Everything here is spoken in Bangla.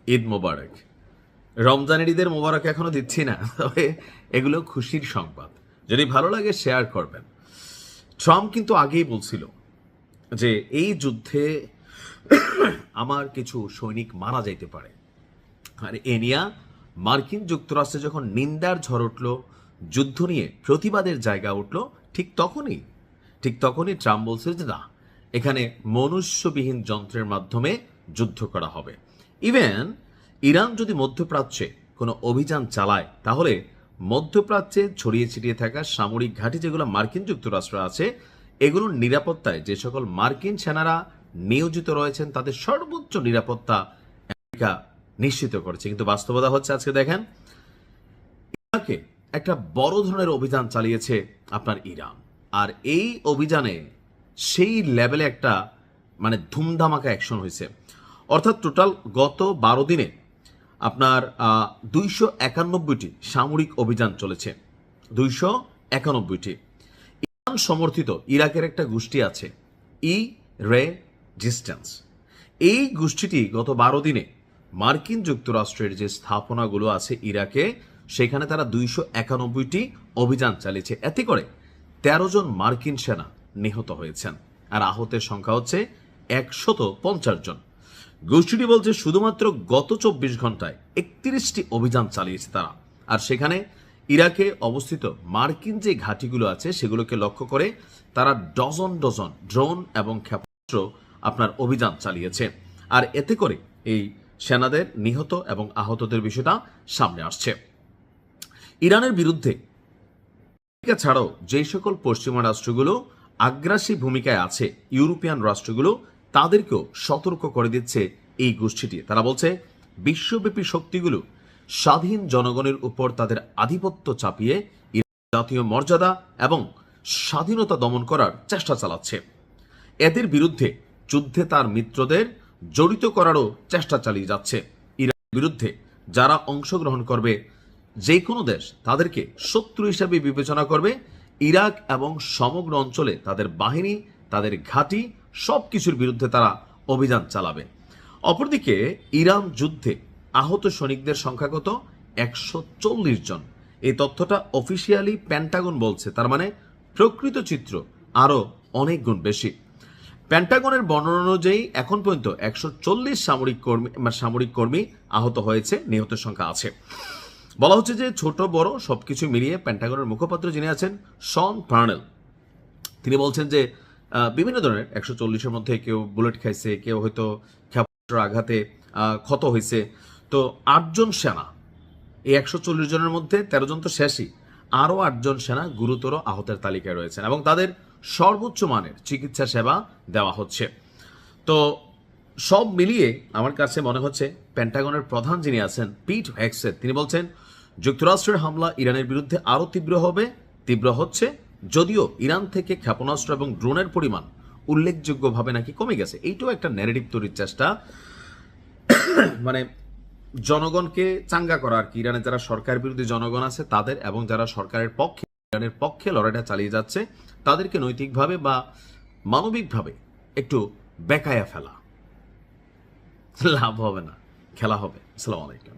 ঈদ মোবারক। রমজানের ঈদের মোবারক এখনো দিচ্ছি না, তবে এগুলো খুশির সংবাদ। যদি ভালো লাগে শেয়ার করবেন। ট্রাম্প কিন্তু আগেই বলছিল যে এই যুদ্ধে আমার কিছু সৈনিক মারা যাইতে পারে। আর এ নিয়ে মার্কিন যুক্তরাষ্ট্রে যখন নিন্দার ঝড় উঠল, যুদ্ধ নিয়ে প্রতিবাদের জায়গা উঠল, ঠিক তখনই ট্রাম্প বলছে যে না, এখানে মনুষ্যবিহীন যন্ত্রের মাধ্যমে যুদ্ধ করা হবে। ইভেন ইরান যদি মধ্যপ্রাচ্যে কোনো অভিযান চালায়, তাহলে মধ্যপ্রাচ্যে ছড়িয়ে ছিটিয়ে থাকা সামরিক ঘাঁটি যেগুলো মার্কিন যুক্তরাষ্ট্র আছে, এগুলোর নিরাপত্তায় যে সকল মার্কিন সেনারা নিয়োজিত রয়েছেন তাদের সর্বোচ্চ নিরাপত্তা আমেরিকা নিশ্চিত করেছে। কিন্তু বাস্তবতা হচ্ছে, আজকে দেখেন ইরাকে একটা বড় ধরনের অভিযান চালিয়েছে আপনার ইরান। আর এই অভিযানে সেই লেভেলে একটা ধুমধামাকা অ্যাকশন হয়েছে। অর্থাৎ টোটাল গত 12 দিনে আপনার 291টি সামরিক অভিযান চলেছে। 291টি। ইরান সমর্থিত ইরাকের একটা গোষ্ঠী আছে, রেজিস্ট্যান্স। এই গোষ্ঠীটি গত 12 দিনে মার্কিন যুক্তরাষ্ট্রের যে স্থাপনাগুলো আছে ইরাকে, সেখানে তারা 291টি অভিযান চালিয়েছে। এতে করে 13 জন মার্কিন সেনা নিহত হয়েছেন, আর আহতের সংখ্যা হচ্ছে 150 জন। গোষ্ঠীটি বলছে শুধুমাত্র গত 24 ঘন্টায় 31টি অভিযান চালিয়েছে তারা। আর সেখানে ইরাকে অবস্থিত মার্কিন যে ঘাঁটিগুলো আছে সেগুলোকে লক্ষ্য করে তারা ডজন ডজন ড্রোন এবং ক্ষেপণাস্ত্র আপনার অভিযান চালিয়েছে। আর এতে করে এই সেনাদের নিহত এবং আহতদের বিষয়টা সামনে আসছে। ইরানের বিরুদ্ধে আমেরিকা ছাড়াও যে সকল পশ্চিমা রাষ্ট্রগুলো আগ্রাসী ভূমিকায় আছে, ইউরোপিয়ান রাষ্ট্রগুলো তাদেরকেও সতর্ক করে দিচ্ছে এই গোষ্ঠীটি। তারা বলছে বিশ্বব্যাপী শক্তিগুলো স্বাধীন জনগণের উপর তাদের আধিপত্য চাপিয়ে জাতীয় মর্যাদা এবং স্বাধীনতা দমন করার চেষ্টা চালাচ্ছে। এদের বিরুদ্ধে যুদ্ধে তার মিত্রদের জড়িত করারও চেষ্টা চালিয়ে যাচ্ছে। ইরানের বিরুদ্ধে যারা অংশগ্রহণ করবে, যে কোনো দেশ তাদেরকে শত্রু হিসেবে বিবেচনা করবে। ইরাক এবং সমগ্র অঞ্চলে তাদের বাহিনী, তাদের ঘাঁটি সবকিছুর বিরুদ্ধে তারা অভিযান চালাবে। অপরদিকে ইরান যুদ্ধে আহত সৈনিকদের সংখ্যা কত? 140 জন। এই তথ্যটা অফিসিয়ালি পেন্টাগন বলছে, তার মানে প্রকৃত চিত্র আরো অনেক গুণ বেশি। পেন্টাগনের বর্ণনা অনুযায়ী এখন পর্যন্ত 140 সামরিক কর্মী আহত হয়েছে, নিহতের সংখ্যা আছে। বলা হচ্ছে যে ছোট বড় সবকিছু মিলিয়ে পেন্টাগনের মুখপাত্র যিনি আছেন শন পার্নেল, তিনি বলছেন যে বিভিন্ন ধরনের 140-এর মধ্যে কেউ বুলেট খাইছে, কেউ হয়তো ক্ষেপণাস্ত্রের আঘাতে ক্ষত হয়েছে। তো 8 জন সেনা, এই 140 জনের মধ্যে 13 জন তো শেষই, আরও 8 জন সেনা গুরুতর আহতের তালিকায় রয়েছেন এবং তাদের সর্বোচ্চ মানের চিকিৎসা সেবা দেওয়া হচ্ছে। তো সব মিলিয়ে আমার কাছে মনে হচ্ছে পেন্টাগনের প্রধান যিনি আছেন পিট হেগসেথ, তিনি বলছেন যুক্তরাষ্ট্রের হামলা ইরানের বিরুদ্ধে আরও তীব্র হচ্ছে, যদিও ইরান থেকে ক্ষেপণাস্ত্র এবং ড্রোনের পরিমাণ উল্লেখযোগ্যভাবে নাকি কমে গেছে। এইটাও একটা ন্যারেটিভ তৈরির চেষ্টা, জনগণকে চাঙ্গা করা আর কি। ইরানের যারা সরকার বিরোধী জনগণ আছে তাদের, এবং যারা সরকারের পক্ষে, ইরানের পক্ষে লড়াইটা চালিয়ে যাচ্ছে তাদেরকে নৈতিকভাবে বা মানবিকভাবে একটু বেকায়া ফেলা। লাভ হবে না, খেলা হবে। আসসালামু আলাইকুম।